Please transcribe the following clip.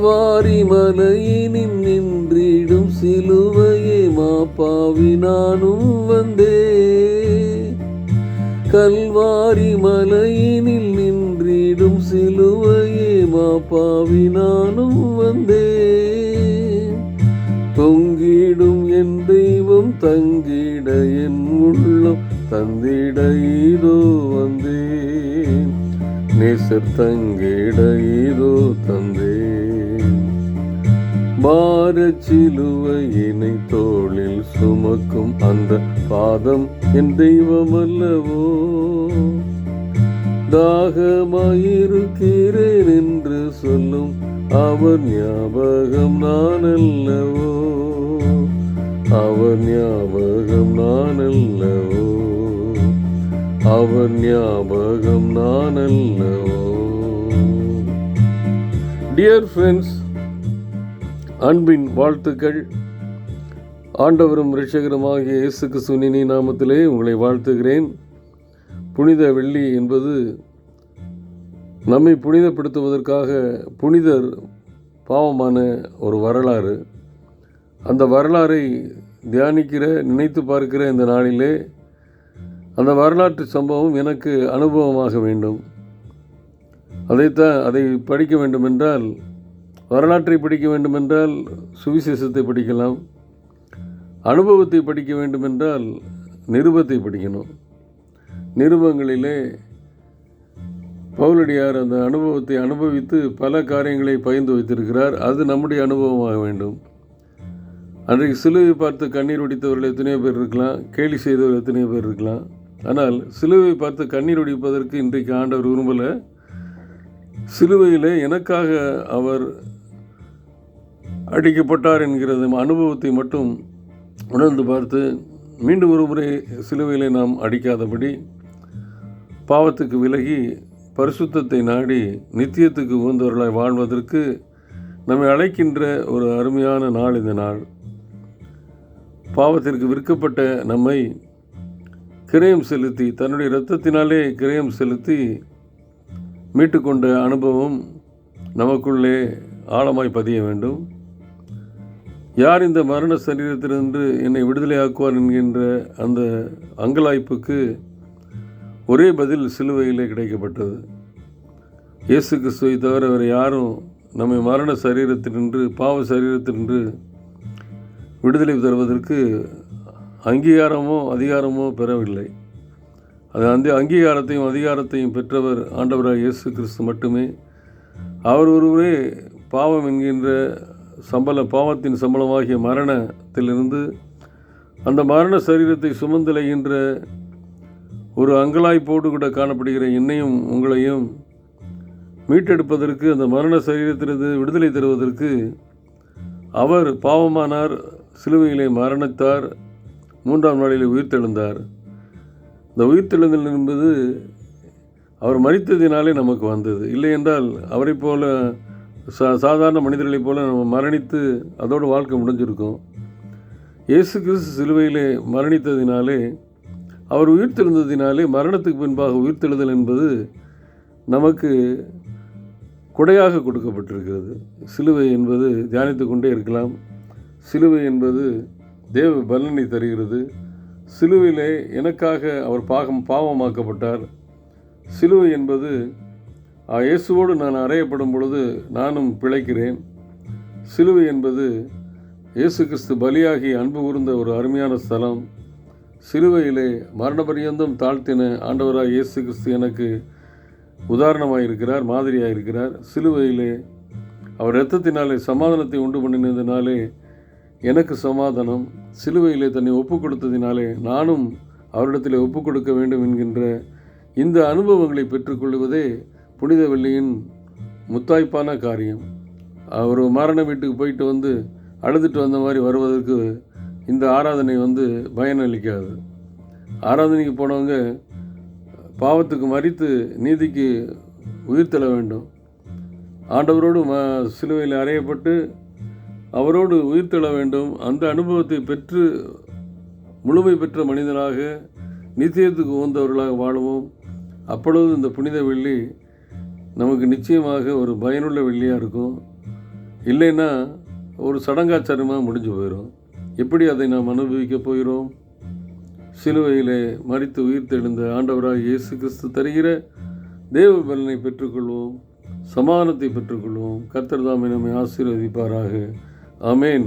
கல்வாரி மலையினில் நின்றிடும் சிலுவையே மாப்பாவி நானும் வந்தே. கல்வாரி மலையினில் நின்றிடும் சிலுவையே மாப்பாவி நானும் வந்தே. தொங்கிடும் என் தெய்வம் தங்கிட என் உள்ளம் தந்திட இதோ வந்தேன். நேசர் தங்கிட இதோ தந்தேன். பாரச்சிலுவையினை தோளில் சுமக்கும் அந்த பாதம் என் தெய்வம் அல்லவோ. தாகமாயிருக்கிறேன் என்று சொல்லும் அவர் ஞாபகம் நான் அல்லவோ. அவர் ஞாபகம் நான் அல்லவோ. அவர் ஞாபகம் நான் அல்லவோ. டியர் ஃப்ரெண்ட்ஸ், அன்பின் வாழ்த்துக்கள். ஆண்டவரும் இரட்சகருமாகிய இயேசு கிறிஸ்துவின் நாமத்திலே உங்களை வாழ்த்துகிறேன். புனித வெள்ளி என்பது நம்மை புனிதப்படுத்துவதற்காக புனிதர் பாவமான ஒரு வரலாறு. அந்த வரலாறை தியானிக்கிற, நினைத்து பார்க்கிற இந்த நாளிலே அந்த வரலாற்று சம்பவம் எனக்கு அனுபவமாக வேண்டும். அதை படிக்க வேண்டுமென்றால், வரலாற்றை படிக்க வேண்டுமென்றால் சுவிசேஷத்தை படிக்கலாம். அனுபவத்தை படிக்க வேண்டுமென்றால் நிருபத்தை படிக்கணும். நிருபங்களிலே பவுலடியார் அந்த அனுபவத்தை அனுபவித்து பல காரியங்களை பகிர்ந்து வைத்திருக்கிறார். அது நம்முடைய அனுபவமாக வேண்டும். அன்றைக்கு சிலுவை பார்த்து கண்ணீர் வடித்தவர்கள் எத்தனையோ பேர் இருக்கலாம், கேலி செய்தவர்கள் எத்தனையோ பேர் இருக்கலாம். ஆனால் சிலுவை பார்த்து கண்ணீர் வடிப்பதற்கு இன்றைக்கு ஆண்டவர் விரும்பலை. சிலுவையிலே எனக்காக அவர் அடிக்கப்பட்டார் என்கிறது அனுபவத்தை மட்டும் உணர்ந்து பார்த்து மீண்டும் ஒரு முறை சிலுவையிலே நாம் அடிக்காதபடி பாவத்துக்கு விலகி பரிசுத்தத்தை நாடி நித்தியத்துக்கு உகந்தவர்களாய் வாழ்வதற்கு நம்மை அழைக்கின்ற ஒரு அருமையான நாள் இந்த நாள். பாவத்திற்கு விற்கப்பட்ட நம்மை கிரயம் செலுத்தி, தன்னுடைய இரத்தத்தினாலே கிரயம் செலுத்தி மீட்டுக்கொண்ட அனுபவம் நமக்குள்ளே ஆழமாய் பதிய வேண்டும். யார் இந்த மரண சரீரத்திலிருந்து என்னை விடுதலையாக்குவார் என்கின்ற அந்த அங்கலாய்ப்புக்கு ஒரே பதில் சிலுவையிலே கிடைக்கப்பட்டது. இயேசு கிறிஸ்துவை தவிர வேறு யாரும் நம்மை மரண சரீரத்தினின்று, பாவ சரீரத்தினின்று விடுதலை தருவதற்கு அங்கீகாரமோ அதிகாரமோ பெறவில்லை. அது அந்த அங்கீகாரத்தையும் அதிகாரத்தையும் பெற்றவர் ஆண்டவராக இயேசு கிறிஸ்து மட்டுமே. அவர் ஒருவரே பாவம் என்கின்ற பாவத்தின் சம்பளமாகிய மரணத்திலிருந்து அந்த மரண சரீரத்தை சுமந்தலைகின்ற ஒரு அங்கலாய்ப்போடு கூட காணப்படுகிற என்னையும் உங்களையும் மீட்டெடுப்பதற்கு, அந்த மரண சரீரத்திலிருந்து விடுதலை தருவதற்கு அவர் பாவமானார், சிலுவையிலே மரணித்தார், 3ஆம் நாளிலே உயிர்த்தெழுந்தார். இந்த உயிர்த்தெழுந்தல் என்பது அவர் மரித்ததினாலே நமக்கு வந்தது. இல்லை என்றால் அவரை போல சாதாரண மனிதர்களைப் போல நம்ம மரணித்து அதோடு வாழ்க்கை முடிஞ்சிருக்கும். இயேசு கிறிஸ்து சிலுவையிலே மரணித்ததினாலே, அவர் உயிர்த்தெழுந்ததினாலே, மரணத்துக்கு பின்பாக உயிர்த்தெழுதல் என்பது நமக்கு கொடையாக கொடுக்கப்பட்டிருக்கிறது. சிலுவை என்பது தியானித்து கொண்டே இருக்கலாம். சிலுவை என்பது தேவ பலனை தருகிறது. சிலுவையிலே எனக்காக அவர் பாவமாக்கப்பட்டார். சிலுவை என்பது இயேசுவோடு நான் அறையப்படும் பொழுது நானும் பிழைக்கிறேன். சிலுவை என்பது இயேசு கிறிஸ்து பலியாகி அன்பு கூர்ந்த ஒரு அருமையான ஸ்தலம். சிலுவையிலே மரணபரியந்தம் தாழ்த்தின ஆண்டவராக இயேசு கிறிஸ்து எனக்கு உதாரணமாக இருக்கிறார், மாதிரியாக இருக்கிறார். சிலுவையிலே அவர் இரத்தத்தினாலே சமாதானத்தை உண்டு பண்ணினதினாலே எனக்கு சமாதானம். சிலுவையிலே தன்னை ஒப்புக் கொடுத்ததினாலே நானும் அவரிடத்தில் ஒப்புக் கொடுக்க வேண்டும் என்கின்ற இந்த அனுபவங்களை பெற்றுக்கொள்வதே புனித வெள்ளியின் முத்தாய்ப்பான காரியம். அவர் மரண வீட்டுக்கு போயிட்டு வந்து அழுதுட்டு வந்த மாதிரி வருவதற்கு இந்த ஆராதனை பயனளிக்காது. ஆராதனைக்கு போனவங்க பாவத்துக்கு மரித்து நீதிக்கு உயிர்த்தெழ வேண்டும். ஆண்டவரோடு சிலுவையில் அறையப்பட்டு அவரோடு உயிர்த்தெழ வேண்டும். அந்த அனுபவத்தை பெற்று முழுமை பெற்ற மனிதனாக நித்தியத்துக்கு உகந்தவர்களாக வாழுவோம். அப்பொழுது இந்த புனித வெள்ளி நமக்கு நிச்சயமாக ஒரு பயனுள்ள வெள்ளியாக இருக்கும். இல்லைன்னா ஒரு சடங்காச்சாரமாக முடிஞ்சு போயிடும். எப்படி அதை நாம் அனுபவிக்கப் போகிறோம்? சிலுவையிலே மரித்து உயிர்த்தெழுந்த ஆண்டவராக இயேசு கிறிஸ்து தருகிற தேவ பலனை பெற்றுக்கொள்வோம், சமாதானத்தை பெற்றுக்கொள்வோம். கர்த்தர் தாமே நம்மை ஆசீர்வதிப்பாராக. ஆமேன்.